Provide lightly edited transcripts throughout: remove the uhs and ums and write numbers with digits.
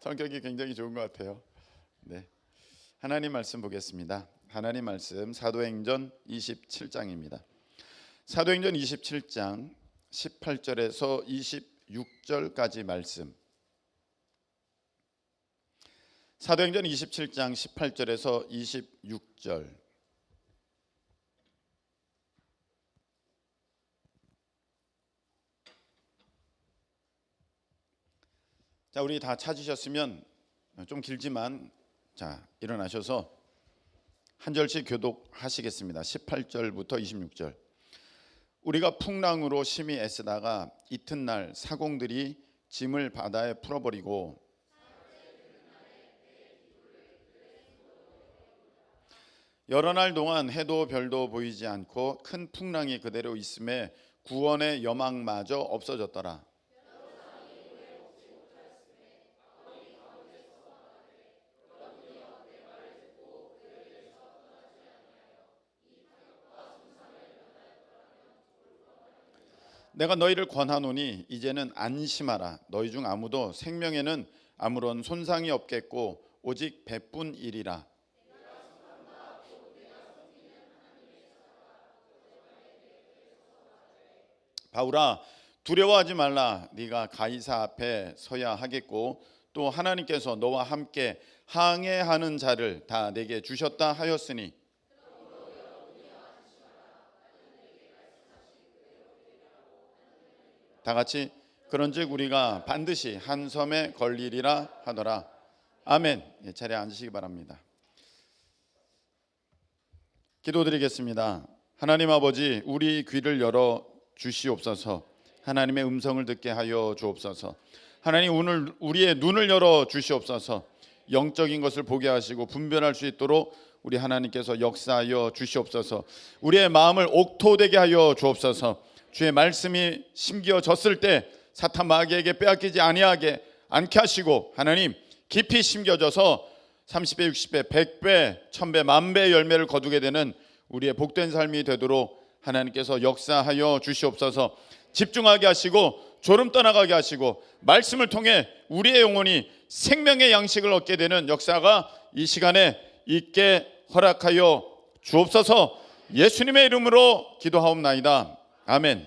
성격이 굉장히 좋은 것 같아요. 네, 하나님 말씀 보겠습니다. 하나님 말씀 사도행전 27장입니다. 사도행전 27장 18절에서 26절까지 말씀. 사도행전 27장 18절에서 26절. 자, 우리 다 찾으셨으면 좀 길지만 자, 일어나셔서 한 절씩 교독하시겠습니다. 18절부터 26절. 우리가 풍랑으로 심히 애쓰다가 이튿날 사공들이 짐을 바다에 풀어버리고 여러 날 동안 해도 별도 보이지 않고 큰 풍랑이 그대로 있음에 구원의 여망마저 없어졌더라. 내가 너희를 권하노니 이제는 안심하라. 너희 중 아무도 생명에는 아무런 손상이 없겠고 오직 배뿐이리라. 바울아, 두려워하지 말라. 네가 가이사 앞에 서야 하겠고 또 하나님께서 너와 함께 항해하는 자를 다 내게 주셨다 하였으니 다 같이 그런즉 우리가 반드시 한 섬에 걸리리라 하더라. 아멘. 자리에 앉으시기 바랍니다. 기도드리겠습니다. 하나님 아버지, 우리 귀를 열어 주시옵소서. 하나님의 음성을 듣게 하여 주옵소서. 하나님, 오늘 우리의 눈을 열어 주시옵소서. 영적인 것을 보게 하시고 분별할 수 있도록 우리 하나님께서 역사하여 주시옵소서. 우리의 마음을 옥토되게 하여 주옵소서. 주의 말씀이 심겨졌을 때 사탄 마귀에게 빼앗기지 않게 하시고 하나님 깊이 심겨져서 30배, 60배, 100배, 1000배, 만배의 열매를 거두게 되는 우리의 복된 삶이 되도록 하나님께서 역사하여 주시옵소서. 집중하게 하시고 졸음 떠나가게 하시고 말씀을 통해 우리의 영혼이 생명의 양식을 얻게 되는 역사가 이 시간에 있게 허락하여 주옵소서. 예수님의 이름으로 기도하옵나이다. 아멘.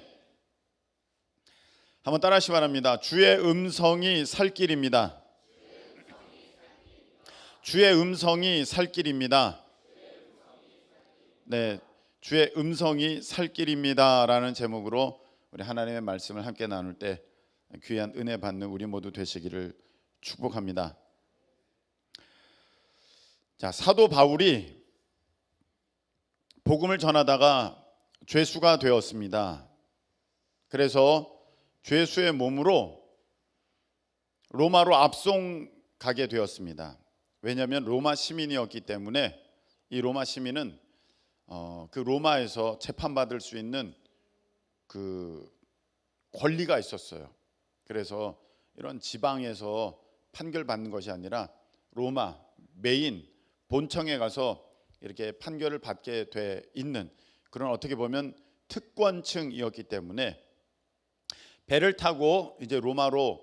한번 따라하시기 바랍니다. 주의 음성이 살 길입니다. 주의 음성이 살 길입니다. 네, 주의 음성이 살 길입니다라는 제목으로 우리 하나님의 말씀을 함께 나눌 때 귀한 은혜 받는 우리 모두 되시기를 축복합니다. 자, 사도 바울이 복음을 전하다가 죄수가 되었습니다. 그래서 죄수의 몸으로 로마로 압송 가게 되었습니다. 왜냐하면 로마 시민이었기 때문에 이 로마 시민은 그 로마에서 재판받을 수 있는 그 권리가 있었어요. 그래서 이런 지방에서 판결받는 것이 아니라 로마 메인 본청에 가서 이렇게 판결을 받게 돼 있는 그런 어떻게 보면 특권층이었기 때문에 배를 타고 이제 로마로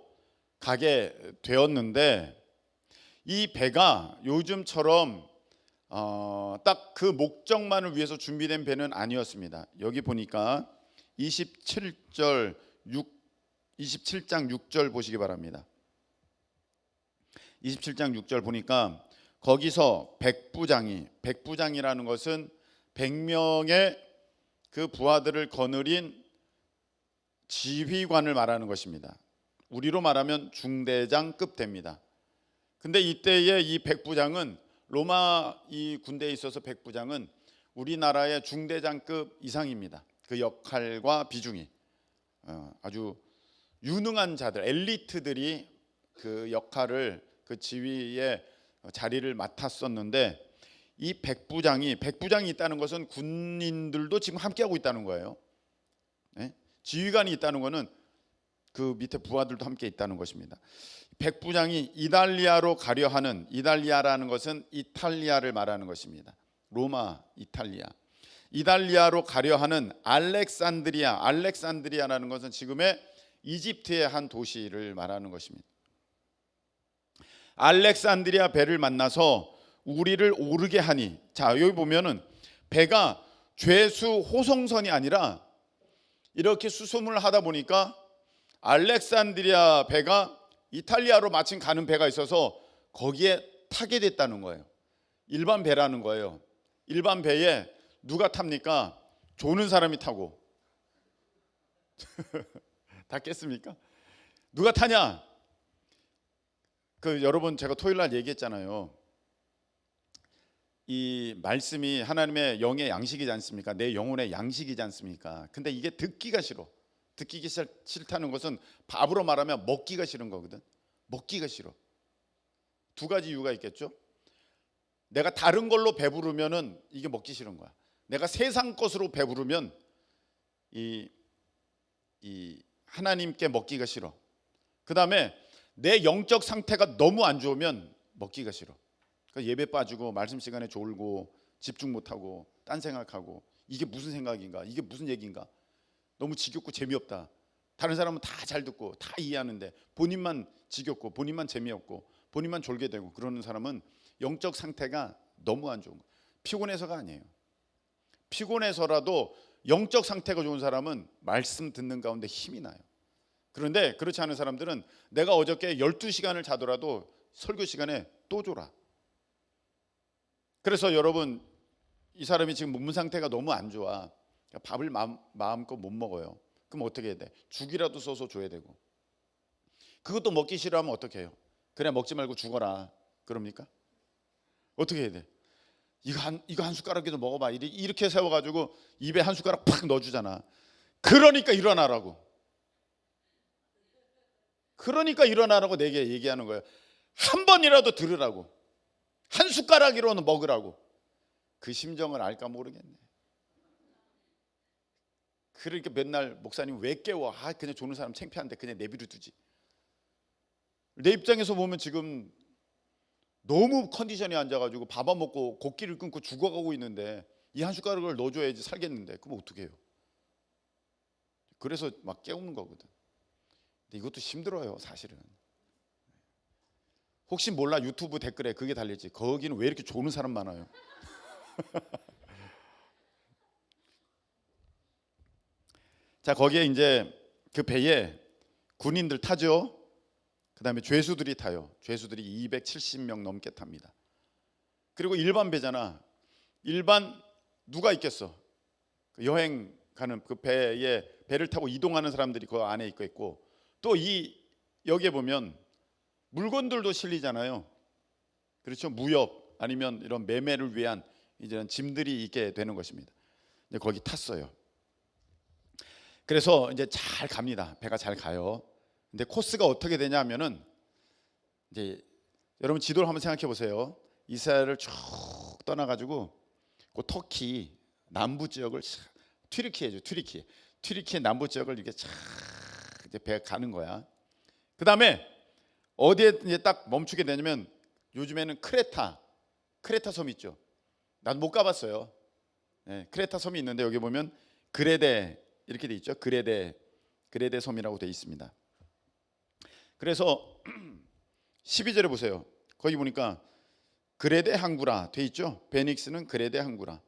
가게 되었는데 이 배가 요즘처럼 딱 그 목적만을 위해서 준비된 배는 아니었습니다. 여기 보니까 27장 6절 보시기 바랍니다. 27장 6절 보니까 거기서 백부장이라는 것은 100명의 그 부하들을 거느린 지휘관을 말하는 것입니다. 우리로 말하면 중대장급 됩니다. 근데 이때의 이 백부장은 로마 이 군대에 있어서 백부장은 우리나라의 중대장급 이상입니다. 그 역할과 비중이 아주 유능한 자들, 엘리트들이 그 역할을 그 지휘의 자리를 맡았었는데 이 백부장이 있다는 것은 군인들도 지금 함께하고 있다는 거예요. 네? 지휘관이 있다는 것은 그 밑에 부하들도 함께 있다는 것입니다. 백부장이 이달리아로 가려 하는, 이달리아라는 것은 이탈리아를 말하는 것입니다. 로마, 이탈리아로 가려 하는 알렉산드리아라는 것은 지금의 이집트의 한 도시를 말하는 것입니다. 알렉산드리아 배를 만나서 우리를 오르게 하니. 자, 여기 보면은 배가 죄수 호송선이 아니라 이렇게 수소문을 하다 보니까 알렉산드리아 배가 이탈리아로 마침 가는 배가 있어서 거기에 타게 됐다는 거예요. 일반 배라는 거예요. 일반 배에 누가 탑니까? 조는 사람이 타고. 다 깼습니까? 누가 타냐? 여러분, 제가 토요일 날 얘기했잖아요. 이 말씀이 하나님의 영의 양식이지 않습니까? 내 영혼의 양식이지 않습니까? 근데 이게 듣기가 싫어. 듣기 싫다는 것은 밥으로 말하면 먹기가 싫은 거거든. 먹기가 싫어. 두 가지 이유가 있겠죠. 내가 다른 걸로 배부르면은 이게 먹기 싫은 거야. 내가 세상 것으로 배부르면 이 하나님께 먹기가 싫어. 그 다음에 내 영적 상태가 너무 안 좋으면 먹기가 싫어. 그러니까 예배 빠지고 말씀 시간에 졸고 집중 못하고 딴 생각하고 이게 무슨 생각인가, 이게 무슨 얘기인가, 너무 지겹고 재미없다. 다른 사람은 다 잘 듣고 다 이해하는데 본인만 지겹고 본인만 재미없고 본인만 졸게 되고 그러는 사람은 영적 상태가 너무 안 좋은 거예요. 피곤해서가 아니에요. 피곤해서라도 영적 상태가 좋은 사람은 말씀 듣는 가운데 힘이 나요. 그런데 그렇지 않은 사람들은 내가 어저께 12시간을 자더라도 설교 시간에 또 졸아. 그래서 여러분, 이 사람이 지금 몸 상태가 너무 안 좋아. 밥을 마음껏 못 먹어요. 그럼 어떻게 해야 돼? 죽이라도 써서 줘야 되고. 그것도 먹기 싫어하면 어떻게 해요? 그래, 먹지 말고 죽어라. 그럽니까? 어떻게 해야 돼? 이거 한 숟가락이라도 먹어봐. 이렇게 세워가지고 입에 한 숟가락 팍 넣어주잖아. 그러니까 일어나라고. 그러니까 일어나라고 내게 얘기하는 거예요. 한 번이라도 들으라고. 한 숟가락이라도 먹으라고. 그 심정을 알까 모르겠네. 그러니까 맨날 목사님 왜 깨워? 그냥 조는 사람 창피한데 그냥 내비로 두지. 내 입장에서 보면 지금 너무 컨디션이 안 좋아가지고 밥 안 먹고 곡기를 끊고 죽어가고 있는데 이 한 숟가락을 넣어줘야지 살겠는데 그럼 어떻게 해요? 그래서 막 깨우는 거거든. 근데 이것도 힘들어요, 사실은. 혹시 몰라 유튜브 댓글에 그게 달릴지. 거기는 왜 이렇게 조는 사람 많아요? 자, 거기에 이제 그 배에 군인들 타죠. 그 다음에 죄수들이 타요. 죄수들이 270명 넘게 탑니다. 그리고 일반 배잖아. 일반 누가 있겠어? 여행 가는 그 배에 배를 타고 이동하는 사람들이 그 안에 있고 또 여기에 보면 물건들도 실리잖아요. 그렇죠? 무역 아니면 이런 매매를 위한 이제 짐들이 있게 되는 것입니다. 이제 거기 탔어요. 그래서 이제 잘 갑니다. 배가 잘 가요. 근데 코스가 어떻게 되냐면은 이제 여러분 지도를 한번 생각해 보세요. 이스라엘을 쭉 떠나가지고 그 터키 남부 지역을 튀르키예죠. 튀르키의 남부 지역을 이렇게 쫙 이제 배가 가는 거야. 그 다음에 어디에 이제 딱 멈추게 되냐면 요즘에는 크레타 섬 있죠. 난 못 가봤어요. 네, 크레타 섬이 있는데 여기 보면 그레데 이렇게 돼 있죠. 그레데 섬이라고 돼 있습니다. 그래서 12절에 보세요. 거기 보니까 그레데 항구라 돼 있죠. 베닉스는 그레데 항구라.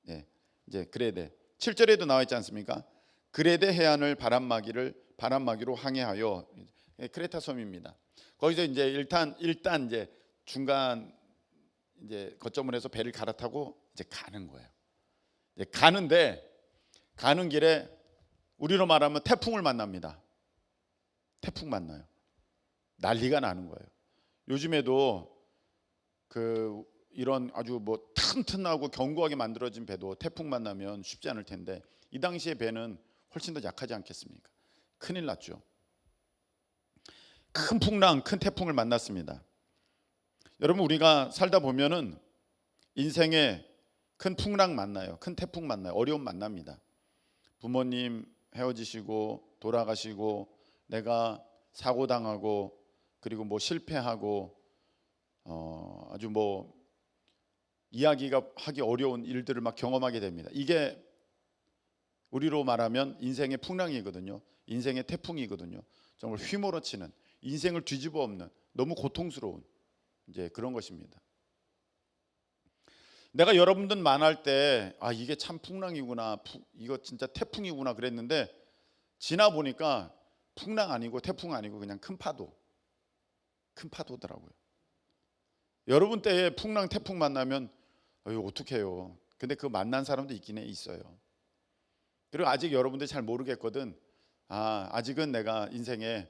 네, 이제 그레데. 7절에도 나와 있지 않습니까? 그레데 해안을 바람막이로 항해하여. 크레타 섬입니다. 거기서 이제 일단 이제 중간 이제 거점을 해서 배를 갈아타고 이제 가는 거예요. 이제 가는 길에 우리로 말하면 태풍을 만납니다. 태풍 만나요. 난리가 나는 거예요. 요즘에도 이런 아주 뭐 튼튼하고 견고하게 만들어진 배도 태풍 만나면 쉽지 않을 텐데 이 당시의 배는 훨씬 더 약하지 않겠습니까? 큰일 났죠. 큰 풍랑, 큰 태풍을 만났습니다. 여러분, 우리가 살다 보면은 인생에 큰 풍랑 만나요. 큰 태풍 만나요. 어려움 만납니다. 부모님 헤어지시고 돌아가시고 내가 사고 당하고 그리고 뭐 실패하고 아주 뭐 이야기가 하기 어려운 일들을 막 경험하게 됩니다. 이게 우리로 말하면 인생의 풍랑이거든요. 인생의 태풍이거든요. 정말 휘몰아치는 인생을 뒤집어 엎는 너무 고통스러운 이제 그런 것입니다. 내가 여러분들 만날 때 이게 참 풍랑이구나, 이거 진짜 태풍이구나 그랬는데 지나 보니까 풍랑 아니고 태풍 아니고 그냥 큰 파도더라고요. 여러분 때에 풍랑 태풍 만나면 어떻게 해요? 근데 그 만난 사람도 있긴 있어요. 그리고 아직 여러분들이 잘 모르겠거든. 아직은 내가 인생에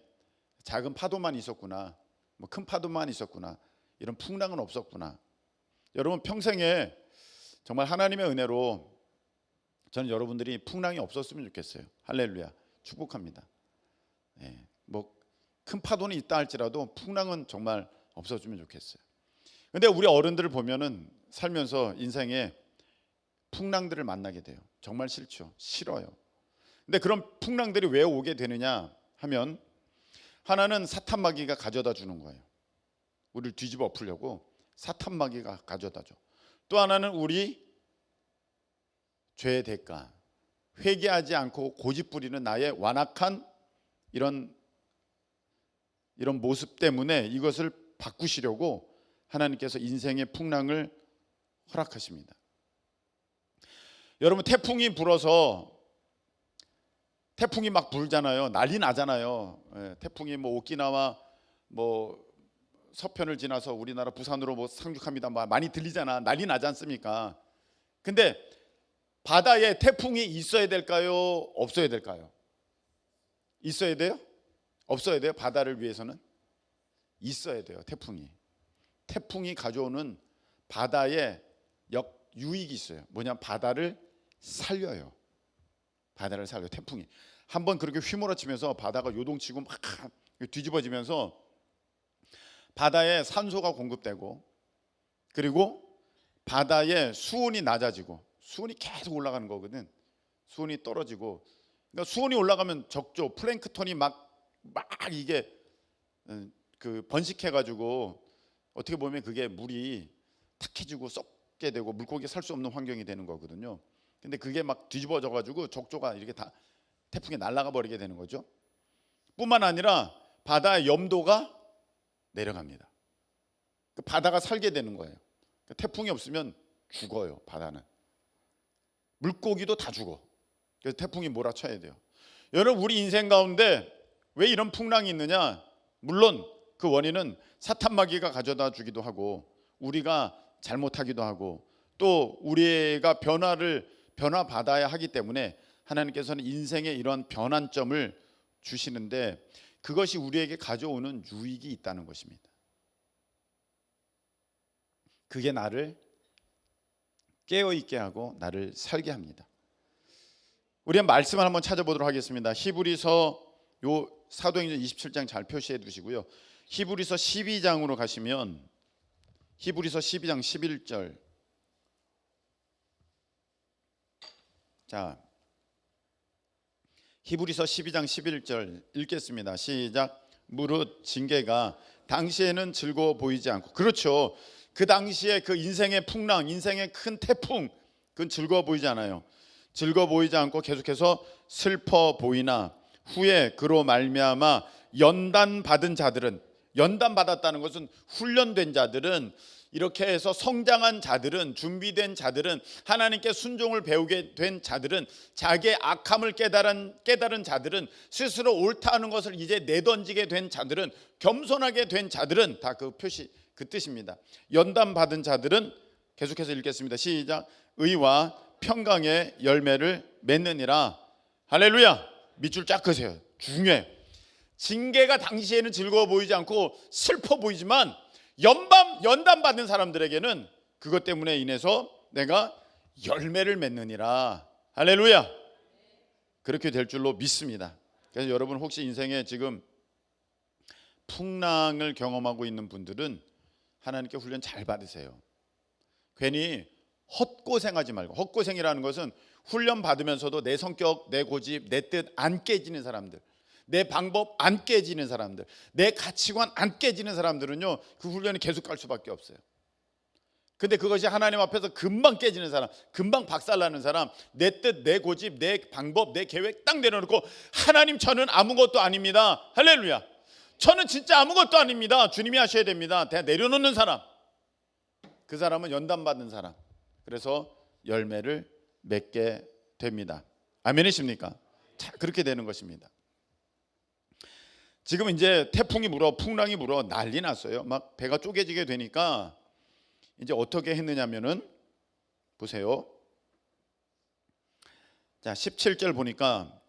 작은 파도만 있었구나, 뭐 큰 파도만 있었구나, 이런 풍랑은 없었구나. 여러분 평생에 정말 하나님의 은혜로 저는 여러분들이 풍랑이 없었으면 좋겠어요. 할렐루야, 축복합니다. 뭐 큰 파도는 있다 할지라도 풍랑은 정말 없었으면 좋겠어요. 근데 우리 어른들을 보면은 살면서 인생에 풍랑들을 만나게 돼요. 정말 싫어요. 근데 그런 풍랑들이 왜 오게 되느냐 하면, 하나는 사탄 마귀가 가져다 주는 거예요. 우리를 뒤집어 엎으려고 사탄 마귀가 가져다 줘. 또 하나는 우리 죄의 대가, 회개하지 않고 고집 부리는 나의 완악한 이런 모습 때문에 이것을 바꾸시려고 하나님께서 인생의 풍랑을 허락하십니다. 여러분 태풍이 불어서, 태풍이 막 불잖아요. 난리 나잖아요. 태풍이 뭐 오키나와 뭐 서편을 지나서 우리나라 부산으로 뭐 상륙합니다, 많이 들리잖아. 난리 나지 않습니까? 근데 바다에 태풍이 있어야 될까요? 없어야 될까요? 있어야 돼요? 없어야 돼요? 바다를 위해서는 있어야 돼요. 태풍이 가져오는 바다에 유익이 있어요. 뭐냐면 바다를 살려요. 태풍이 한번 그렇게 휘몰아치면서 바다가 요동치고 막 뒤집어지면서 바다에 산소가 공급되고, 그리고 바다의 수온이 낮아지고, 수온이 계속 올라가는 거거든. 수온이 떨어지고, 그러니까 수온이 올라가면 적조 플랭크톤이 막 이게 그 번식해가지고 어떻게 보면 그게 물이 탁해지고 썩게 되고 물고기 살 수 없는 환경이 되는 거거든요. 근데 그게 막 뒤집어져가지고 적조가 이렇게 다 태풍에 날아가 버리게 되는 거죠. 뿐만 아니라 바다의 염도가 내려갑니다. 그 바다가 살게 되는 거예요. 태풍이 없으면 죽어요. 바다는 물고기도 다 죽어. 그래서 태풍이 몰아쳐야 돼요. 여러분 우리 인생 가운데 왜 이런 풍랑이 있느냐? 물론 그 원인은 사탄 마귀가 가져다 주기도 하고, 우리가 잘못하기도 하고, 또 우리가 변화 받아야 하기 때문에 하나님께서는 인생에 이런 변환점을 주시는데, 그것이 우리에게 가져오는 유익이 있다는 것입니다. 그게 나를 깨어있게 하고 나를 살게 합니다. 우리 말씀을 한번 찾아보도록 하겠습니다. 히브리서 사도행전 27장 잘 표시해 두시고요. 히브리서 12장으로 가시면 히브리서 12장 11절. 자, 히브리서 12장 11절 읽겠습니다. 시작. 무릇 징계가 당시에는 즐거워 보이지 않고, 그렇죠, 그 당시에 그 인생의 풍랑, 인생의 큰 태풍, 그건 즐거워 보이지 않아요. 즐거워 보이지 않고 계속해서 슬퍼 보이나 후에 그로 말미암아 연단받은 자들은, 연단받았다는 것은 훈련된 자들은, 이렇게 해서 성장한 자들은, 준비된 자들은, 하나님께 순종을 배우게 된 자들은, 자기의 악함을 깨달은 자들은, 스스로 옳다 하는 것을 이제 내던지게 된 자들은, 겸손하게 된 자들은, 다 그 표시, 그 뜻입니다. 연단받은 자들은, 계속해서 읽겠습니다. 시작. 의와 평강의 열매를 맺느니라. 할렐루야. 밑줄 쫙 그으세요. 중요해. 징계가 당시에는 즐거워 보이지 않고 슬퍼 보이지만 연단받는 사람들에게는 그것 때문에 인해서 내가 열매를 맺느니라. 할렐루야. 그렇게 될 줄로 믿습니다. 그래서 여러분 혹시 인생에 지금 풍랑을 경험하고 있는 분들은 하나님께 훈련 잘 받으세요. 괜히 헛고생하지 말고, 헛고생이라는 것은 훈련 받으면서도 내 성격, 내 고집, 내 뜻 안 깨지는 사람들, 내 방법 안 깨지는 사람들, 내 가치관 안 깨지는 사람들은요, 그 훈련이 계속 갈 수밖에 없어요. 근데 그것이 하나님 앞에서 금방 깨지는 사람, 금방 박살나는 사람, 내 뜻, 내 고집, 내 방법, 내 계획 딱 내려놓고 하나님 저는 아무것도 아닙니다. 할렐루야. 저는 진짜 아무것도 아닙니다. 주님이 하셔야 됩니다. 다 내려놓는 사람, 그 사람은 연단받는 사람, 그래서 열매를 맺게 됩니다. 아멘이십니까? 자, 그렇게 되는 것입니다. 지금 이제 태풍이 불어, 풍랑이 불어 난리 났어요. 막 배가 쪼개지게 되니까 이제 어떻게 했느냐면은 보세요. 자, 17절 보니까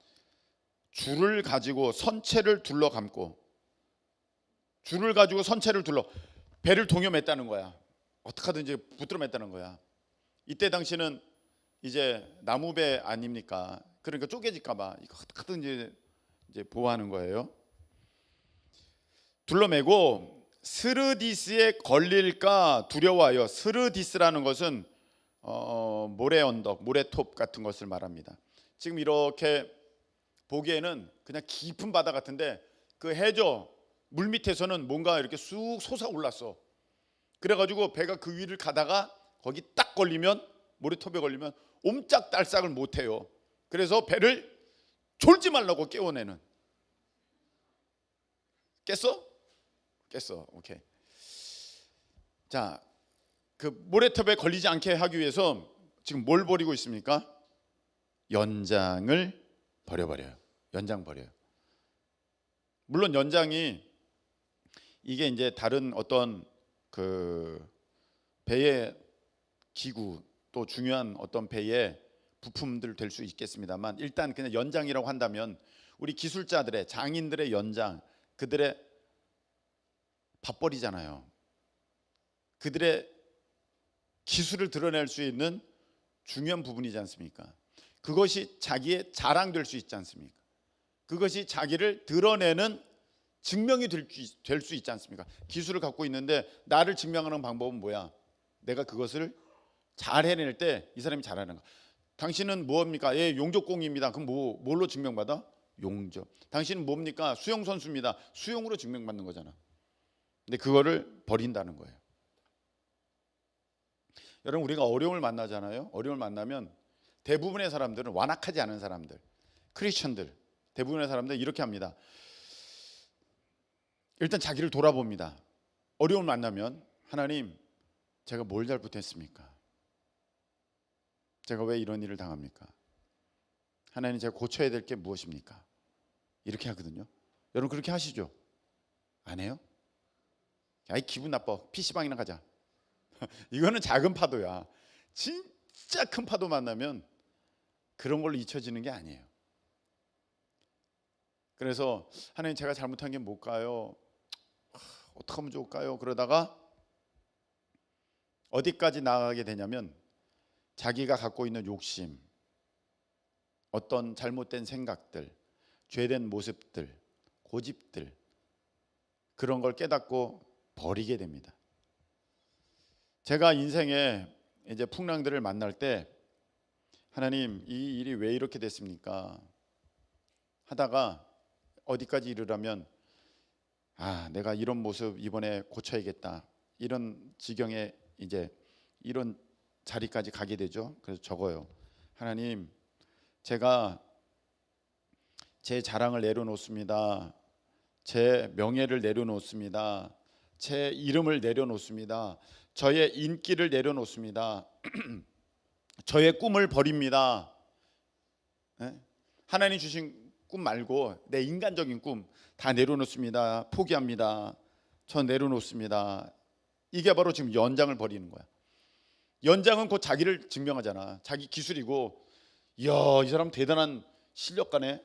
줄을 가지고 선체를 둘러 감고, 줄을 가지고 선체를 둘러 배를 동여맸다는 거야. 어떻게 하든지 붙들어 맸다는 거야. 이때 당시는 이제 나무배 아닙니까? 그러니까 쪼개질까 봐 이거 어떻게 하든지 이제 보호하는 거예요. 둘러매고 스르디스에 걸릴까 두려워하여, 스르디스라는 것은 모래 언덕, 모래톱 같은 것을 말합니다. 지금 이렇게 보기에는 그냥 깊은 바다 같은데 그 해저 물 밑에서는 뭔가 이렇게 쑥 솟아올랐어. 그래가지고 배가 그 위를 가다가 거기 딱 걸리면, 모래톱에 걸리면 옴짝달싹을 못해요. 그래서 배를 졸지 말라고 깨워내는. 깼어? 깼어. 오케이. 자, 그 모래톱에 걸리지 않게 하기 위해서 지금 뭘 버리고 있습니까? 연장을 버려버려요. 연장 버려요. 물론 연장이 이게 이제 다른 어떤 그 배의 기구, 또 중요한 어떤 배의 부품들 될 수 있겠습니다만, 일단 그냥 연장이라고 한다면 우리 기술자들의, 장인들의 연장, 그들의 밥벌이잖아요. 그들의 기술을 드러낼 수 있는 중요한 부분이지 않습니까? 그것이 자기의 자랑될 수 있지 않습니까? 그것이 자기를 드러내는 증명이 될 수 있지 않습니까? 기술을 갖고 있는데 나를 증명하는 방법은 뭐야? 내가 그것을 잘 해낼 때 이 사람이 잘하는 거. 당신은 뭐합니까? 예, 용접공입니다. 그럼 뭘로 증명받아? 용접. 당신은 뭡니까? 수영 선수입니다. 수영으로 증명받는 거잖아. 근데 그거를 버린다는 거예요. 여러분, 우리가 어려움을 만나잖아요. 어려움을 만나면 대부분의 사람들은, 완악하지 않은 사람들, 크리스천들, 대부분의 사람들 이렇게 합니다. 일단 자기를 돌아봅니다. 어려움을 만나면, 하나님, 제가 뭘 잘못했습니까? 제가 왜 이런 일을 당합니까? 하나님, 제가 고쳐야 될 게 무엇입니까? 이렇게 하거든요. 여러분 그렇게 하시죠? 안 해요? 야, 이 기분 나빠. PC방이나 가자. 이거는 작은 파도야. 진짜 큰 파도 만나면 그런 걸로 잊혀지는 게 아니에요. 그래서 하나님, 제가 잘못한 게 뭘까요? 어떻게 하면 좋을까요? 그러다가 어디까지 나아가게 되냐면, 자기가 갖고 있는 욕심, 어떤 잘못된 생각들, 죄된 모습들, 고집들, 그런 걸 깨닫고 버리게 됩니다. 제가 인생에 이제 풍랑들을 만날 때, 하나님, 이 일이 왜 이렇게 됐습니까? 하다가 어디까지 이르려면, 내가 이런 모습 이번에 고쳐야겠다, 이런 지경에 이제 이런 자리까지 가게 되죠. 그래서 적어요. 하나님, 제가 제 자랑을 내려놓습니다. 제 명예를 내려놓습니다. 제 이름을 내려놓습니다. 저의 인기를 내려놓습니다. 저의 꿈을 버립니다. 하나님 주신 꿈 말고 내 인간적인 꿈 다 내려놓습니다. 포기합니다. 전 내려놓습니다. 이게 바로 지금 연장을 버리는 거야. 연장은 곧 자기를 증명하잖아. 자기 기술이고, 이야, 이 사람 대단한 실력가네.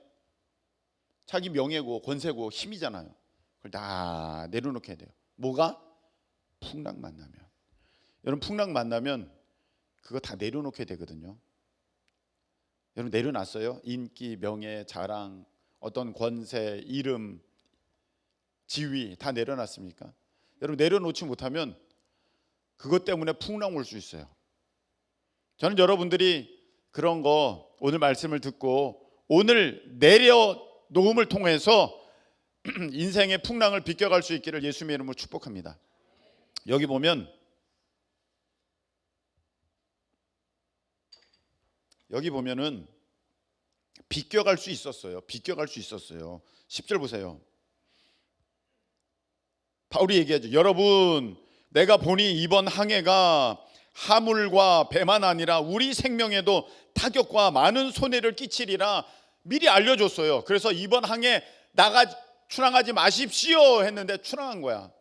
자기 명예고 권세고 힘이잖아요. 그걸 다 내려놓게 돼요. 뭐가? 풍랑 만나면. 여러분, 풍랑 만나면 그거 다 내려놓게 되거든요. 여러분, 내려놨어요? 인기, 명예, 자랑, 어떤 권세, 이름, 지위 다 내려놨습니까? 여러분, 내려놓지 못하면 그것 때문에 풍랑 올 수 있어요. 저는 여러분들이 그런 거 오늘 말씀을 듣고 오늘 내려놓음을 통해서 인생의 풍랑을 비껴갈 수 있기를 예수님의 이름으로 축복합니다. 여기 보면, 여기 보면은 비껴갈 수 있었어요. 비껴갈 수 있었어요. 10절 보세요. 바울이 얘기하죠. 여러분, 내가 보니 이번 항해가 하물과 배만 아니라 우리 생명에도 타격과 많은 손해를 끼치리라 미리 알려줬어요. 그래서 이번 항해 출항하지 마십시오 했는데 출항한 거야.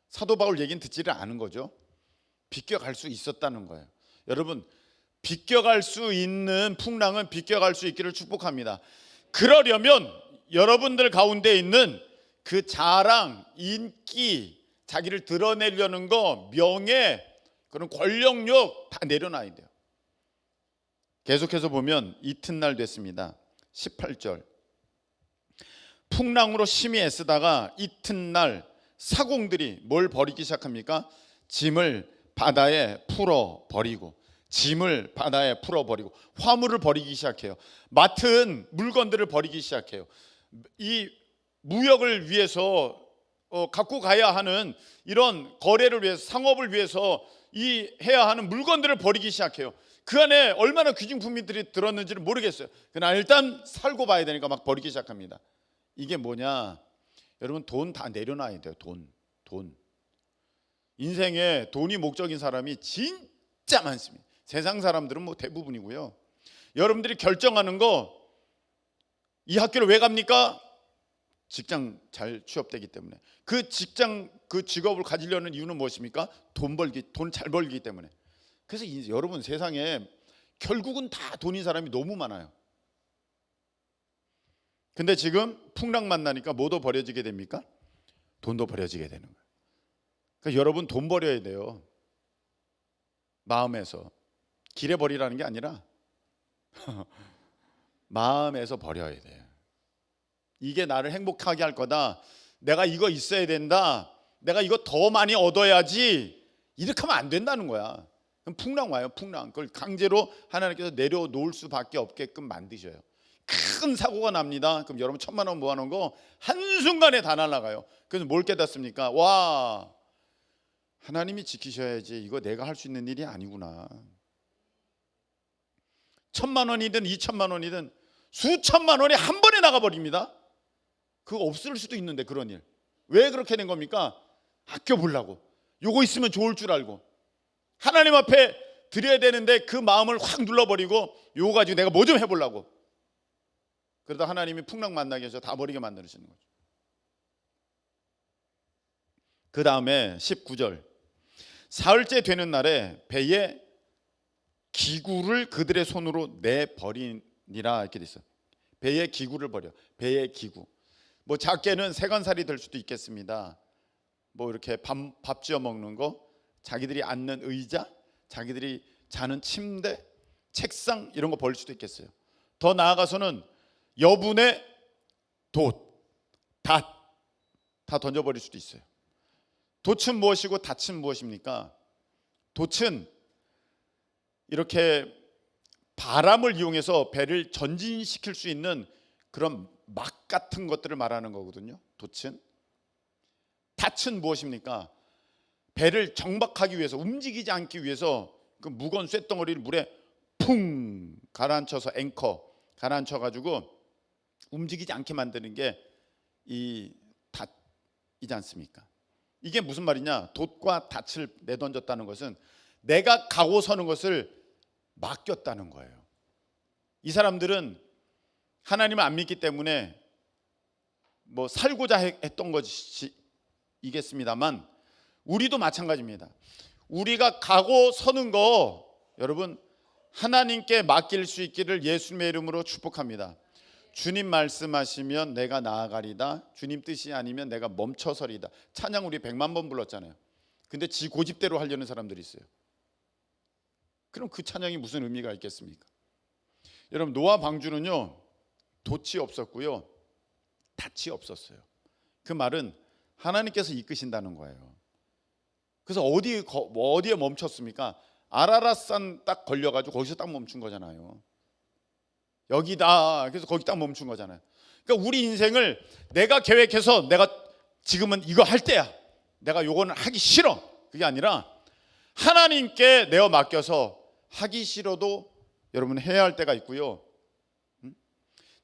사도 바울 얘기는 듣지를 않은 거죠. 비껴갈 수 있었다는 거예요. 여러분, 비껴갈 수 있는 풍랑은 비껴갈 수 있기를 축복합니다. 그러려면 여러분들 가운데 있는 그 자랑, 인기, 자기를 드러내려는 거, 명예, 그런 권력욕 다 내려놔야 돼요. 계속해서 보면 이튿날 됐습니다. 18절. 풍랑으로 심히 애쓰다가 이튿날 사공들이 뭘 버리기 시작합니까? 짐을 바다에 풀어 버리고, 짐을 바다에 풀어 버리고 화물을 버리기 시작해요. 맡은 물건들을 버리기 시작해요. 이 무역을 위해서 갖고 가야 하는 이런 거래를 위해서, 상업을 위해서 이 해야 하는 물건들을 버리기 시작해요. 그 안에 얼마나 귀중품들이 들었는지를 모르겠어요. 그러나 일단 살고 봐야 되니까 막 버리기 시작합니다. 이게 뭐냐? 여러분, 돈 다 내려놔야 돼요. 돈. 인생에 돈이 목적인 사람이 진짜 많습니다. 세상 사람들은 뭐 대부분이고요. 여러분들이 결정하는 거, 이 학교를 왜 갑니까? 직장 잘 취업되기 때문에. 그 직장, 그 직업을 가지려는 이유는 무엇입니까? 돈 잘 벌기 때문에. 그래서 여러분, 세상에 결국은 다 돈인 사람이 너무 많아요. 근데 지금 풍랑 만나니까 뭐도 버려지게 됩니까? 돈도 버려지게 되는 거예요. 그러니까 여러분, 돈 버려야 돼요. 마음에서. 길에 버리라는 게 아니라 마음에서 버려야 돼요. 이게 나를 행복하게 할 거다. 내가 이거 있어야 된다. 내가 이거 더 많이 얻어야지. 이렇게 하면 안 된다는 거야. 그럼 풍랑 와요. 풍랑. 그걸 강제로 하나님께서 내려놓을 수밖에 없게끔 만드셔요. 큰 사고가 납니다. 그럼 여러분 1,000만 원 모아놓은 거 한순간에 다 날아가요. 그래서 뭘 깨닫습니까? 와, 하나님이 지키셔야지. 이거 내가 할 수 있는 일이 아니구나. 1,000만 원이든 2,000만 원이든 수천만 원이 한 번에 나가버립니다. 그거 없을 수도 있는데 그런 일. 왜 그렇게 된 겁니까? 아껴보려고. 요거 있으면 좋을 줄 알고. 하나님 앞에 드려야 되는데 그 마음을 확 눌러버리고 요거 가지고 내가 뭐 좀 해보려고. 그러다 하나님이 풍랑 만나게 해서 다 버리게 만드시는 거죠. 그 다음에 19절. 사흘째 되는 날에 배에 기구를 그들의 손으로 내버리니라 이렇게 돼 있어요. 배에 기구를 버려. 배의 기구. 뭐 작게는 세관살이 될 수도 있겠습니다. 뭐 이렇게 밥 지어 먹는 거, 자기들이 앉는 의자, 자기들이 자는 침대, 책상 이런 거 버릴 수도 있겠어요. 더 나아가서는 여분의 돛, 다 던져버릴 수도 있어요. 돛은 무엇이고 닷은 무엇입니까? 돛은 이렇게 바람을 이용해서 배를 전진시킬 수 있는 그런 막 같은 것들을 말하는 거거든요. 돛은. 닷은 무엇입니까? 배를 정박하기 위해서, 움직이지 않기 위해서 그 무거운 쇳덩어리를 물에 풍 가라앉혀서, 앵커 가라앉혀 가지고 움직이지 않게 만드는 게 이 닷이지 않습니까? 이게 무슨 말이냐? 돛과 닷을 내던졌다는 것은 내가 가고 서는 것을 맡겼다는 거예요. 이 사람들은 하나님을 안 믿기 때문에 뭐 살고자 했던 것이겠습니다만 우리도 마찬가지입니다. 우리가 가고 서는 거 여러분 하나님께 맡길 수 있기를 예수님의 이름으로 축복합니다. 주님 말씀하시면 내가 나아가리다. 주님 뜻이 아니면 내가 멈춰서리다. 찬양 우리 100만 번 불렀잖아요. 근데 지 고집대로 하려는 사람들이 있어요. 그럼 그 찬양이 무슨 의미가 있겠습니까? 여러분, 노아 방주는요 돛이 없었고요 닷이 없었어요. 그 말은 하나님께서 이끄신다는 거예요. 그래서 어디에 멈췄습니까? 아라랏산 딱 걸려가지고 거기서 딱 멈춘 거잖아요. 여기다. 그래서 거기 딱 멈춘 거잖아요. 그러니까 우리 인생을 내가 계획해서 내가 지금은 이거 할 때야, 내가 요거는 하기 싫어, 그게 아니라 하나님께 내어 맡겨서 하기 싫어도 여러분 해야 할 때가 있고요.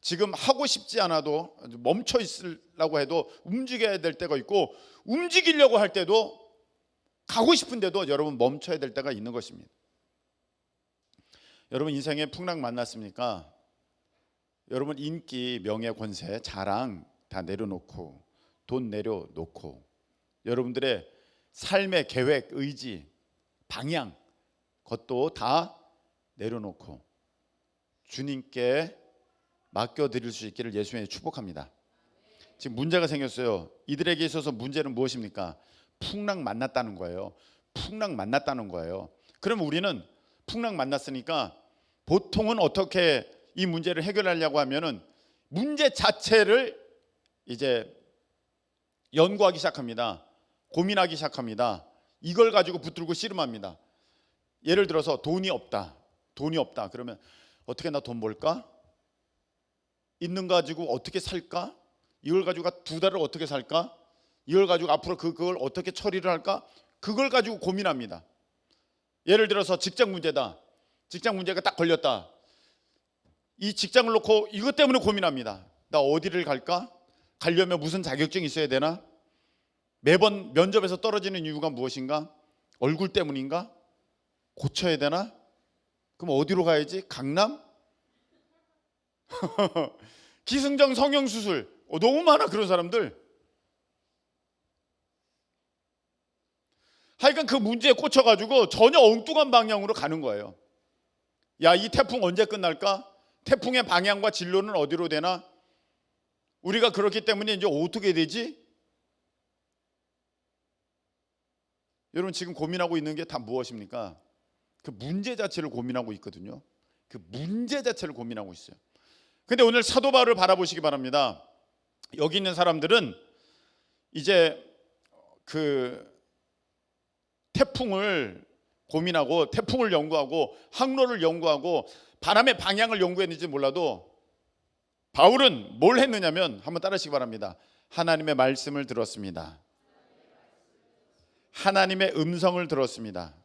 지금 하고 싶지 않아도 멈춰 있으려고 해도 움직여야 될 때가 있고, 움직이려고 할 때도, 가고 싶은데도 여러분 멈춰야 될 때가 있는 것입니다. 여러분 인생에 풍랑 만났습니까? 여러분 인기, 명예, 권세, 자랑 다 내려놓고, 돈 내려놓고, 여러분들의 삶의 계획, 의지, 방향, 그것도 다 내려놓고 주님께 맡겨드릴 수 있기를 예수님의 축복합니다. 지금 문제가 생겼어요. 이들에게 있어서 문제는 무엇입니까? 풍랑 만났다는 거예요. 풍랑 만났다는 거예요. 그럼 우리는 풍랑 만났으니까 보통은 어떻게 이 문제를 해결하려고 하면은 문제 자체를 이제 연구하기 시작합니다. 고민하기 시작합니다. 이걸 가지고 붙들고 씨름합니다. 예를 들어서 돈이 없다. 그러면 어떻게 나 돈 벌까? 있는 거 가지고 어떻게 살까? 이걸 가지고 2달을 어떻게 살까? 이걸 가지고 앞으로 그걸 어떻게 처리를 할까? 그걸 가지고 고민합니다. 예를 들어서 직장 문제다. 직장 문제가 딱 걸렸다. 이 직장을 놓고 이것 때문에 고민합니다. 나 어디를 갈까? 가려면 무슨 자격증이 있어야 되나? 매번 면접에서 떨어지는 이유가 무엇인가? 얼굴 때문인가? 고쳐야 되나? 그럼 어디로 가야지? 강남? 기승전 성형수술. 너무 많아 그런 사람들. 하여간 그 문제에 꽂혀가지고 전혀 엉뚱한 방향으로 가는 거예요. 야, 이 태풍 언제 끝날까? 태풍의 방향과 진로는 어디로 되나? 우리가 그렇기 때문에 이제 어떻게 되지? 여러분 지금 고민하고 있는 게 다 무엇입니까? 그 문제 자체를 고민하고 있거든요. 그 문제 자체를 고민하고 있어요. 근데 오늘 사도 바울을 바라보시기 바랍니다. 여기 있는 사람들은 이제 그 태풍을 고민하고, 태풍을 연구하고, 항로를 연구하고, 바람의 방향을 연구했는지 몰라도 바울은 뭘 했느냐면, 한번 따라하시기 바랍니다. 하나님의 말씀을 들었습니다. 하나님의 음성을 들었습니다.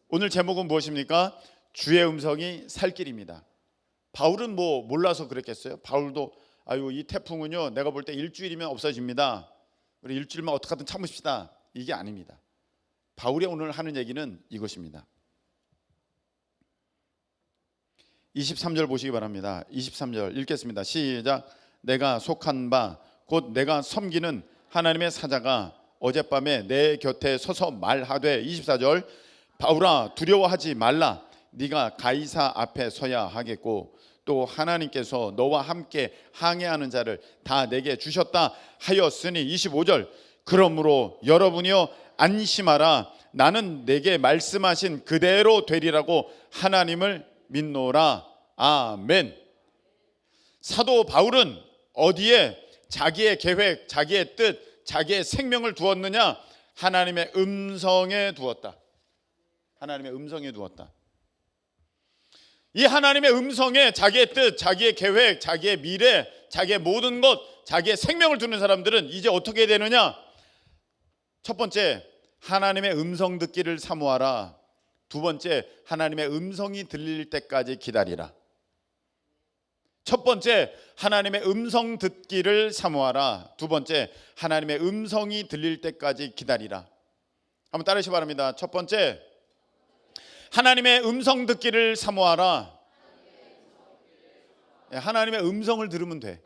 오늘 제목은 무엇입니까? 주의 음성이 살 길입니다. 바울은 뭐 몰라서 그랬겠어요? 바울도 아유 이 태풍은요 내가 볼 때 일주일이면 없어집니다. 우리 일주일만 어떻게 하든 참으십시다. 이게 아닙니다. 바울이 오늘 하는 얘기는 이것입니다. 23절 보시기 바랍니다. 23절 읽겠습니다. 시작. 내가 속한 바 곧 내가 섬기는 하나님의 사자가 어젯밤에 내 곁에 서서 말하되 24절 바울아 두려워하지 말라. 네가 가이사 앞에 서야 하겠고 또 하나님께서 너와 함께 항해하는 자를 다 내게 주셨다 하였으니 25절 그러므로 여러분이여 안심하라. 나는 내게 말씀하신 그대로 되리라고 하나님을 믿노라. 아멘. 사도 바울은 어디에 자기의 계획, 자기의 뜻, 자기의 생명을 두었느냐? 하나님의 음성에 두었다. 하나님의 음성에 두었다. 이 하나님의 음성에 자기의 뜻, 자기의 계획, 자기의 미래, 자기의 모든 것, 자기의 생명을 두는 사람들은 이제 어떻게 되느냐? 첫 번째, 하나님의 음성 듣기를 사모하라. 두 번째, 하나님의 음성이 들릴 때까지 기다리라. 첫 번째, 하나님의 음성 듣기를 사모하라. 두 번째, 하나님의 음성이 들릴 때까지 기다리라. 한번 따르시기 바랍니다. 첫 번째, 하나님의 음성 듣기를 사모하라. 하나님의 음성을 들으면 돼.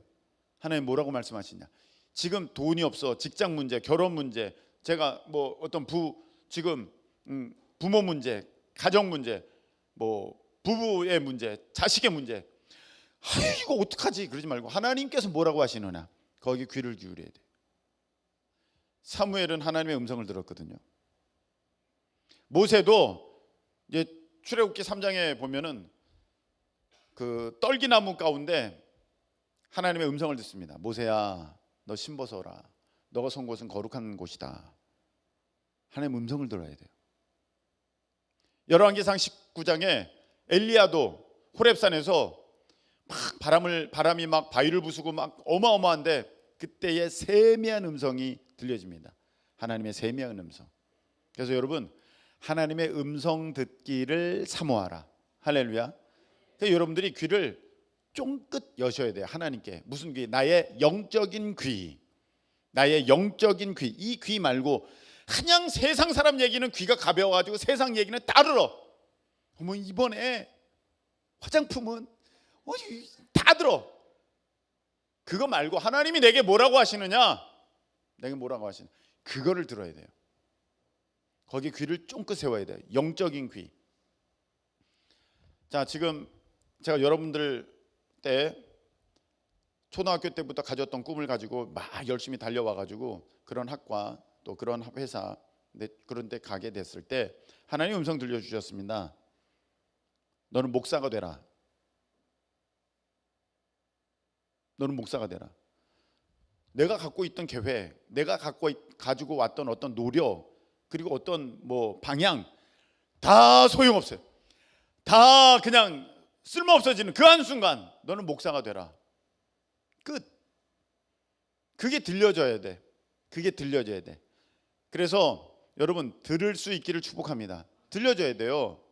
하나님 뭐라고 말씀하시냐? 지금 돈이 없어. 직장 문제, 결혼 문제, 제가 뭐 어떤 지금 부모 문제, 가정 문제, 뭐 부부의 문제, 자식의 문제. 이거 어떡하지? 그러지 말고 하나님께서 뭐라고 하시느냐? 거기 귀를 기울여야 돼. 사무엘은 하나님의 음성을 들었거든요. 모세도 이제 출애굽기 3장에 보면은 그 떨기나무 가운데 하나님의 음성을 듣습니다. 모세야, 너 심 벗어라. 너가 선 곳은 거룩한 곳이다. 하나님의 음성을 들어야 돼요. 열왕기상 19장에 엘리야도 호렙산에서 막 바람이 막 바위를 부수고 막 어마어마한데 그때의 세미한 음성이 들려집니다. 하나님의 세미한 음성. 그래서 여러분 하나님의 음성 듣기를 사모하라. 할렐루야. 그러니까 여러분들이 귀를 쫑긋 여셔야 돼요. 하나님께. 무슨 귀? 나의 영적인 귀. 나의 영적인 귀. 이 귀 말고 그냥 세상 사람 얘기는 귀가 가벼워가지고 세상 얘기는 다 들어. 어머 이번에 화장품은 다 들어. 그거 말고 하나님이 내게 뭐라고 하시느냐, 내게 뭐라고 하시느냐, 그거를 들어야 돼요. 거기 귀를 쫑긋 세워야 돼요. 영적인 귀. 자, 지금 제가 여러분들 때 초등학교 때부터 가졌던 꿈을 가지고 막 열심히 달려와가지고 그런 학과 또 그런 회사 그런 데 가게 됐을 때 하나님 음성 들려주셨습니다. 너는 목사가 되라. 너는 목사가 되라. 내가 갖고 있던 계획, 내가 가지고 왔던 어떤 노력, 그리고 어떤 방향 다 소용없어요. 다 그냥 쓸모없어지는 그 한순간 너는 목사가 되라. 끝. 그게 들려져야 돼. 그게 들려져야 돼. 그래서 여러분 들을 수 있기를 축복합니다. 들려져야 돼요.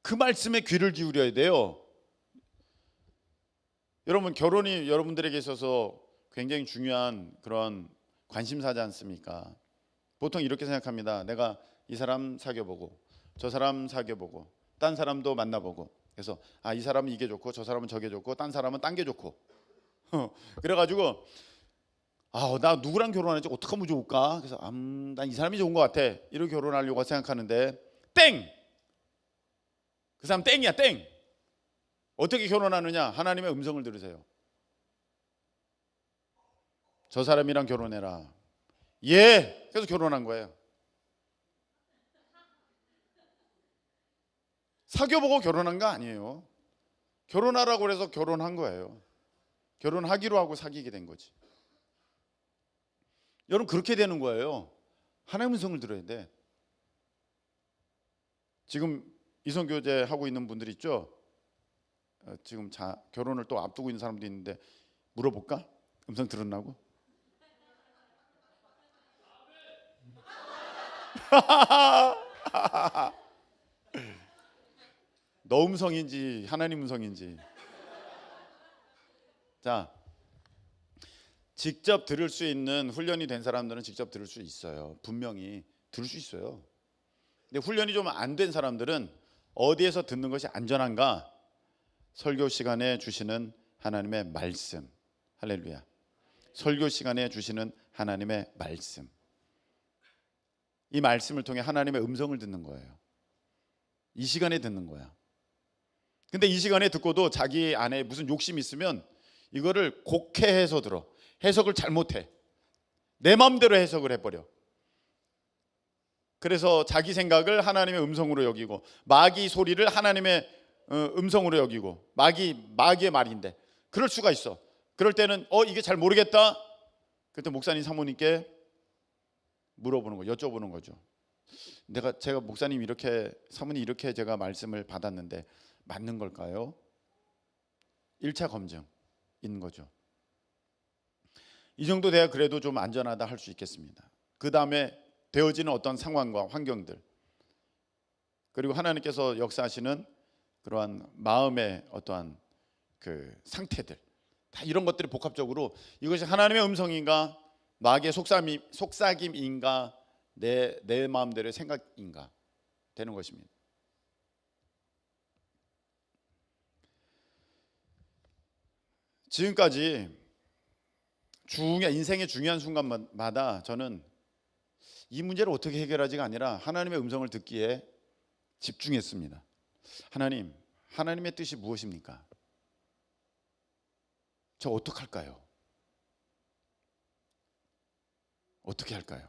그 말씀에 귀를 기울여야 돼요. 여러분 결혼이 여러분들에게 있어서 굉장히 중요한 그런 관심사지 않습니까? 보통 이렇게 생각합니다. 내가 이 사람 사귀어보고 저 사람 사귀어보고 딴 사람도 만나보고 그래서 이 사람은 이게 좋고 저 사람은 저게 좋고 딴 사람은 딴 게 좋고 그래가지고 나 누구랑 결혼하지 어떻게 하면 좋을까? 그래서 난 이 사람이 좋은 것 같아. 이렇게 결혼하려고 생각하는데 땡! 그 사람 땡이야 땡! 어떻게 결혼하느냐? 하나님의 음성을 들으세요. 저 사람이랑 결혼해라. 예! 그래서 결혼한 거예요. 사귀어보고 결혼한 거 아니에요. 결혼하라고 그래서 결혼한 거예요. 결혼하기로 하고 사귀게 된 거지. 여러분 그렇게 되는 거예요. 하나님의 음성을 들어야 돼. 지금 이성교제 하고 있는 분들 있죠? 지금 결혼을 또 앞두고 있는 사람도 있는데 물어볼까? 음성 들었나고? 너 음성인지 하나님 음성인지. 자, 직접 들을 수 있는 훈련이 된 사람들은 직접 들을 수 있어요. 분명히 들을 수 있어요. 근데 훈련이 좀 안 된 사람들은 어디에서 듣는 것이 안전한가? 설교 시간에 주시는 하나님의 말씀. 할렐루야. 설교 시간에 주시는 하나님의 말씀. 이 말씀을 통해 하나님의 음성을 듣는 거예요. 이 시간에 듣는 거야. 근데 이 시간에 듣고도 자기 안에 무슨 욕심이 있으면 이거를 곡해해서 들어. 해석을 잘못해. 내 마음대로 해석을 해버려. 그래서 자기 생각을 하나님의 음성으로 여기고 마귀 소리를 하나님의 음성으로 여기고 마귀의 말인데 그럴 수가 있어. 그럴 때는 이게 잘 모르겠다. 그때 목사님 사모님께 물어보는 거, 여쭤보는 거죠. 제가 목사님 이렇게 사모님 이렇게 제가 말씀을 받았는데 맞는 걸까요? 1차 검증 있는 거죠. 이 정도 돼야 그래도 좀 안전하다 할 수 있겠습니다. 그 다음에 되어지는 어떤 상황과 환경들 그리고 하나님께서 역사하시는 그러한 마음의 어떠한 그 상태들 다 이런 것들이 복합적으로 이것이 하나님의 음성인가 마귀의 속삭임인가 내 마음대로의 생각인가 되는 것입니다. 지금까지 인생의 중요한 순간마다 저는 이 문제를 어떻게 해결하지가 아니라 하나님의 음성을 듣기에 집중했습니다. 하나님의 뜻이 무엇입니까? 저 어떡할까요? 어떻게 할까요?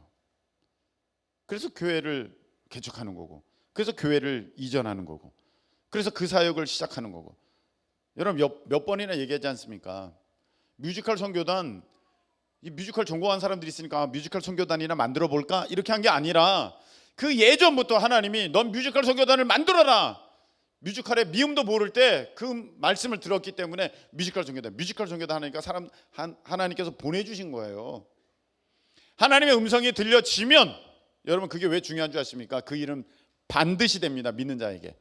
그래서 교회를 개척하는 거고 그래서 교회를 이전하는 거고 그래서 그 사역을 시작하는 거고 여러분 몇 번이나 얘기하지 않습니까? 뮤지컬 선교단 이 뮤지컬 전공한 사람들이 있으니까 뮤지컬 선교단이나 만들어 볼까? 이렇게 한 게 아니라 그 예전부터 하나님이 넌 뮤지컬 선교단을 만들어라. 뮤지컬의 미음도 모를 때 그 말씀을 들었기 때문에 뮤지컬 선교단 하니까 하나님께서 보내주신 거예요. 하나님의 음성이 들려지면 여러분 그게 왜 중요한 줄 아십니까? 그 일은 반드시 됩니다. 믿는 자에게.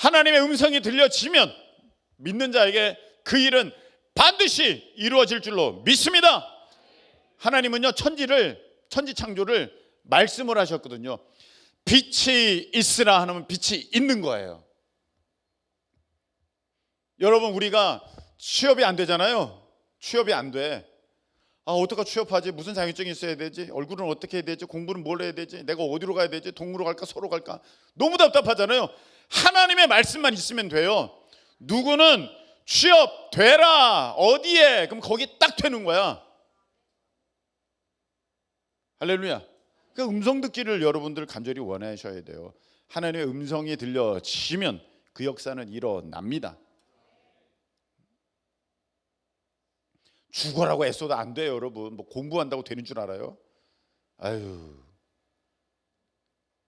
하나님의 음성이 들려지면 믿는 자에게 그 일은 반드시 이루어질 줄로 믿습니다. 하나님은요, 천지 창조를 말씀을 하셨거든요. 빛이 있으라 하면 빛이 있는 거예요. 여러분, 우리가 취업이 안 되잖아요. 취업이 안 돼. 어떡하 취업하지? 무슨 자격증이 있어야 되지? 얼굴은 어떻게 해야 되지? 공부는 뭘 해야 되지? 내가 어디로 가야 되지? 동으로 갈까? 서로 갈까? 너무 답답하잖아요. 하나님의 말씀만 있으면 돼요. 누구는 취업 되라. 어디에? 그럼 거기 딱 되는 거야. 할렐루야. 그 음성 듣기를 여러분들 간절히 원하셔야 돼요. 하나님의 음성이 들려지면 그 역사는 일어납니다. 죽어라고 애써도 안 돼요, 여러분. 뭐 공부한다고 되는 줄 알아요? 아유,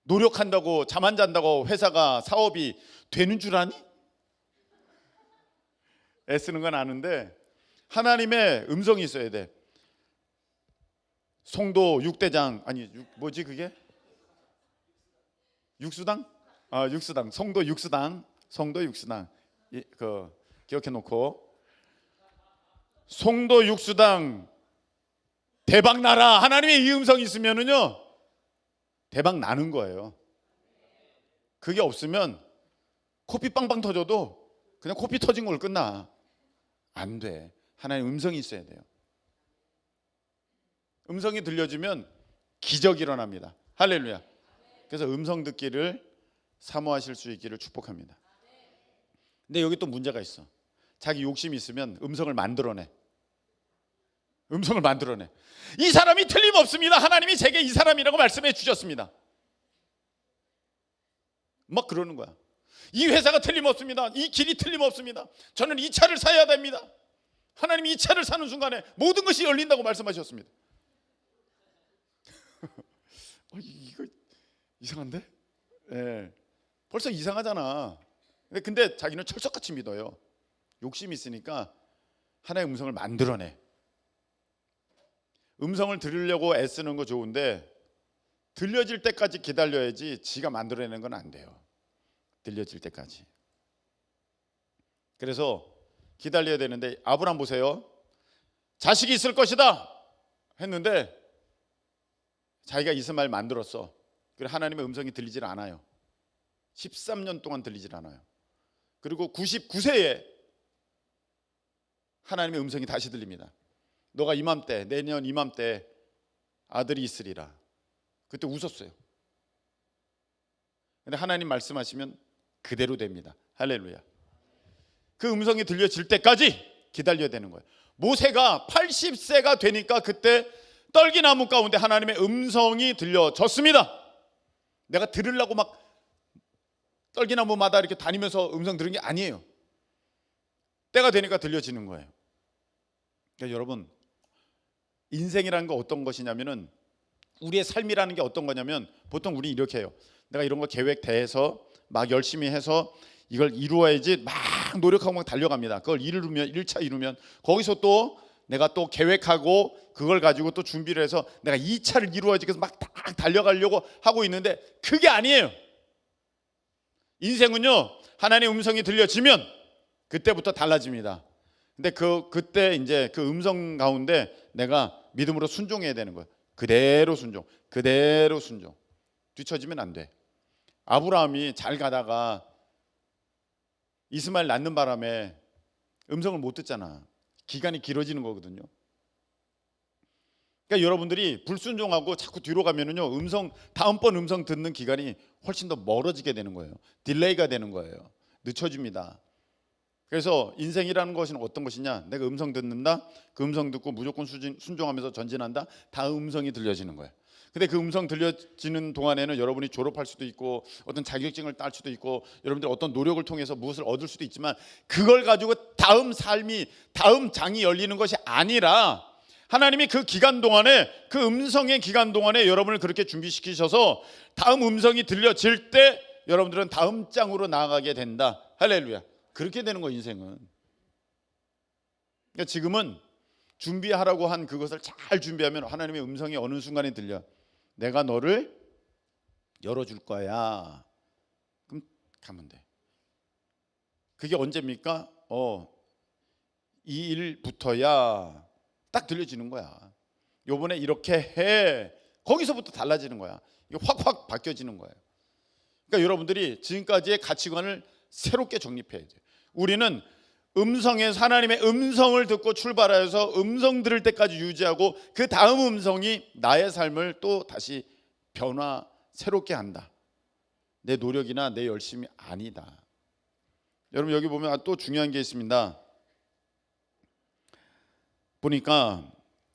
노력한다고, 잠 안 잔다고 회사가, 사업이 되는 줄 아니? 애쓰는 건 아는데 하나님의 음성이 있어야 돼. 송도 6대장, 아니 뭐지 그게? 육수당? 육수당. 송도 육수당. 그 기억해 놓고, 송도 육수당 대박 나라. 하나님의 이 음성이 있으면은요, 대박 나는 거예요. 그게 없으면 코피 빵빵 터져도 그냥 코피 터진 걸로 끝나. 안 돼. 하나님의 음성이 있어야 돼요. 음성이 들려지면 기적이 일어납니다. 할렐루야. 그래서 음성 듣기를 사모하실 수 있기를 축복합니다. 근데 여기 또 문제가 있어. 자기 욕심이 있으면 음성을 만들어내. 이 사람이 틀림없습니다. 하나님이 제게 이 사람이라고 말씀해 주셨습니다. 막 그러는 거야. 이 회사가 틀림없습니다. 이 길이 틀림없습니다. 저는 이 차를 사야 됩니다. 하나님이 이 차를 사는 순간에 모든 것이 열린다고 말씀하셨습니다. 이거 이상한데? 네. 벌써 이상하잖아. 근데 자기는 철석같이 믿어요. 욕심이 있으니까 하나의 음성을 만들어내. 음성을 들으려고 애쓰는 거 좋은데 들려질 때까지 기다려야지 지가 만들어내는 건 안 돼요. 들려질 때까지. 그래서 기다려야 되는데, 아브람 보세요. 자식이 있을 것이다 했는데 자기가 이스마엘 만들었어. 그리고 하나님의 음성이 들리질 않아요. 13년 동안 들리질 않아요. 그리고 99세에 하나님의 음성이 다시 들립니다. 너가 이맘때, 내년 이맘때 아들이 있으리라. 그때 웃었어요. 근데 하나님 말씀하시면 그대로 됩니다. 할렐루야. 그 음성이 들려질 때까지 기다려야 되는 거예요. 모세가 80세가 되니까 그때 떨기나무 가운데 하나님의 음성이 들려졌습니다. 내가 들으려고 막 떨기나무마다 이렇게 다니면서 음성 들은 게 아니에요. 때가 되니까 들려지는 거예요. 그러니까 여러분, 인생이라는 거 어떤 것이냐면은, 우리의 삶이라는 게 어떤 거냐면, 보통 우리 이렇게 해요. 내가 이런 거 계획대해서 막 열심히 해서 이걸 이루어야지 막 노력하고 막 달려갑니다. 그걸 이루면 1차 이루면 거기서 또 내가 또 계획하고 그걸 가지고 또 준비를 해서 내가 2차를 이루어야지, 그래서 막 달려가려고 하고 있는데 그게 아니에요. 인생은요, 하나님의 음성이 들려지면 그때부터 달라집니다. 근데 그때 이제 그 음성 가운데 내가 믿음으로 순종해야 되는 거예요. 그대로 순종. 뒤처지면 안 돼. 아브라함이 잘 가다가 이스마엘 낳는 바람에 음성을 못 듣잖아. 기간이 길어지는 거거든요. 그러니까 여러분들이 불순종하고 자꾸 뒤로 가면은요, 다음번 음성 듣는 기간이 훨씬 더 멀어지게 되는 거예요. 딜레이가 되는 거예요. 늦춰집니다. 그래서 인생이라는 것은 어떤 것이냐? 내가 음성 듣는다. 그 음성 듣고 무조건 순종하면서 전진한다. 다음 음성이 들려지는 거예요. 근데 그 음성 들려지는 동안에는 여러분이 졸업할 수도 있고 어떤 자격증을 딸 수도 있고 여러분들 어떤 노력을 통해서 무엇을 얻을 수도 있지만, 그걸 가지고 다음 장이 열리는 것이 아니라 하나님이 그 기간 동안에, 그 음성의 기간 동안에 여러분을 그렇게 준비시키셔서 다음 음성이 들려질 때 여러분들은 다음 장으로 나아가게 된다. 할렐루야. 그렇게 되는 거, 인생은. 그러니까 지금은 준비하라고 한 그것을 잘 준비하면 하나님의 음성이 어느 순간에 들려. 내가 너를 열어줄 거야. 그럼 가면 돼. 그게 언제입니까? 이 일부터야 딱 들려지는 거야. 요번에 이렇게 해. 거기서부터 달라지는 거야. 이게 확확 바뀌어지는 거예요. 그러니까 여러분들이 지금까지의 가치관을 새롭게 정립해야 돼요. 우리는 음성에서 하나님의 음성을 듣고 출발해서 음성 들을 때까지 유지하고 그 다음 음성이 나의 삶을 또 다시 변화 새롭게 한다. 내 노력이나 내 열심이 아니다. 여러분 여기 보면 또 중요한 게 있습니다. 보니까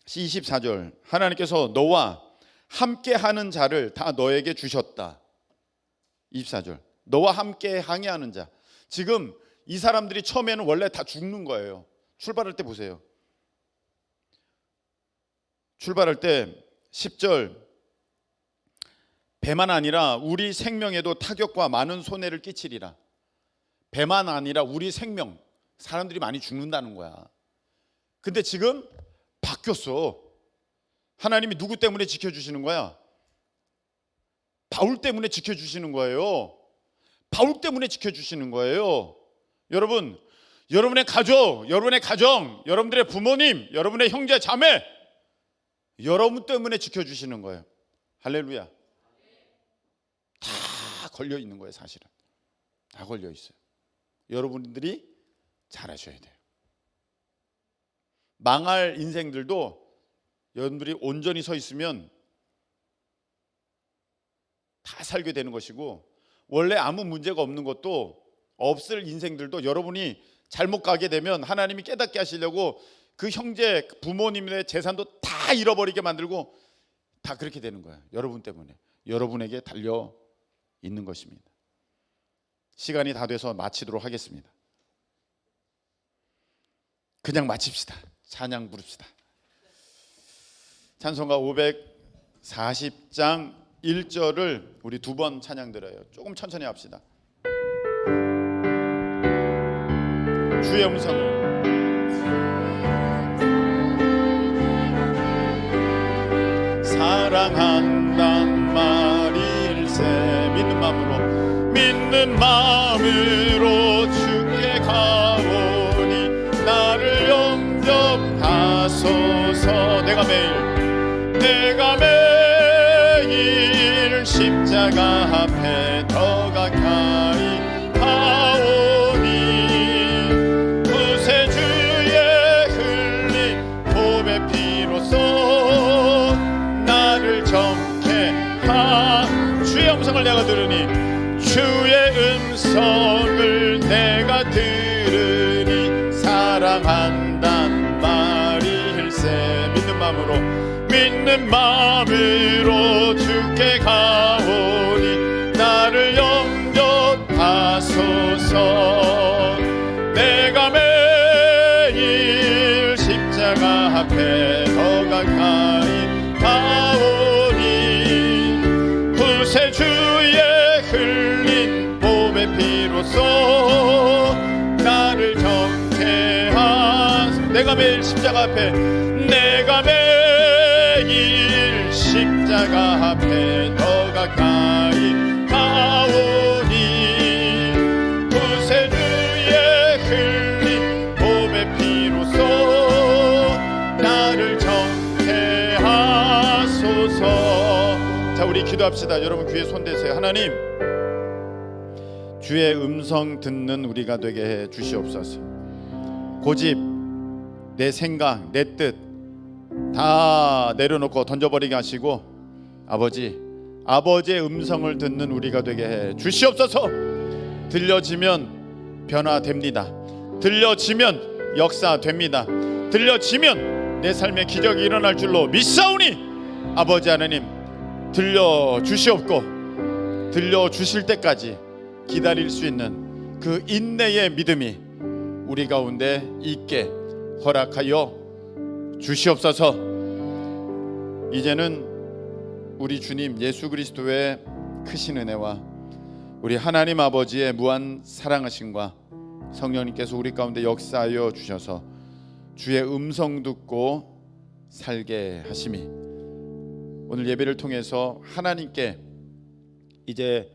24절 하나님께서 너와 함께하는 자를 다 너에게 주셨다. 24절 너와 함께 항해하는 자. 지금 이 사람들이 처음에는 원래 다 죽는 거예요. 출발할 때 보세요. 출발할 때 10절 배만 아니라 우리 생명에도 타격과 많은 손해를 끼치리라. 배만 아니라 우리 생명, 사람들이 많이 죽는다는 거야. 근데 지금 바뀌었어. 하나님이 누구 때문에 지켜주시는 거야? 바울 때문에 지켜주시는 거예요. 바울 때문에 지켜주시는 거예요. 여러분, 여러분의 가족, 여러분의 가정, 여러분들의 부모님, 여러분의 형제 자매, 여러분 때문에 지켜주시는 거예요. 할렐루야. 다 걸려 있는 거예요. 사실은 다 걸려 있어요. 여러분들이 잘하셔야 돼요. 망할 인생들도 여러분들이 온전히 서 있으면 다 살게 되는 것이고, 원래 아무 문제가 없는 것도 없을 인생들도 여러분이 잘못 가게 되면 하나님이 깨닫게 하시려고 그 형제 부모님의 재산도 다 잃어버리게 만들고 다 그렇게 되는 거예요. 여러분 때문에. 여러분에게 달려 있는 것입니다. 시간이 다 돼서 마치도록 하겠습니다. 그냥 마칩시다. 찬양 부릅시다. 찬송가 540장 1절을 우리 두 번 찬양 드려요. 조금 천천히 합시다. 주의 음성을 사랑한단 말일세. 믿는 마음으로 주께 가오니 나를 영접하소서. 내가 매일 십자가 앞에 더 가까이 가오니 구세주의 흘린 보배 피로써 나를 정케 주의 음성을 내가 들으니 주의 음성을 내가 들으니 사랑한단 말일세. 믿는 마음으로 주께 가오니 나를 영접하소서. 내가 매일 십자가 앞에 더 가까이 가오니 구세주의 흘린 보배 피로써 나를 정케 하소서. 내가 매일 십자가 앞에 십자가 앞에 더 가까이 가오니 구세주의 흘린 보배 피로써 나를 정케 하소서. 자, 우리 기도합시다. 여러분 귀에 손 대세요. 하나님, 주의 음성 듣는 우리가 되게 해 주시옵소서. 고집, 내 생각, 내 뜻 다 내려놓고 던져버리게 하시고 아버지의 음성을 듣는 우리가 되게 해 주시옵소서. 들려지면 변화됩니다. 들려지면 역사됩니다. 들려지면 내 삶의 기적이 일어날 줄로 믿사오니 아버지 하나님 들려주시옵고 들려주실 때까지 기다릴 수 있는 그 인내의 믿음이 우리 가운데 있게 허락하여 주시옵소서. 이제는 우리 주님 예수 그리스도의 크신 은혜와 우리 하나님 아버지의 무한 사랑하심과 성령님께서 우리 가운데 역사하여 주셔서 주의 음성 듣고 살게 하심이 오늘 예배를 통해서 하나님께 이제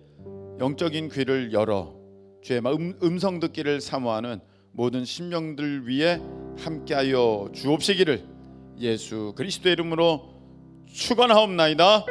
영적인 귀를 열어 주의 음성 듣기를 사모하는 모든 심령들 위해 함께하여 주옵시기를 예수 그리스도의 이름으로 축원하옵나이다.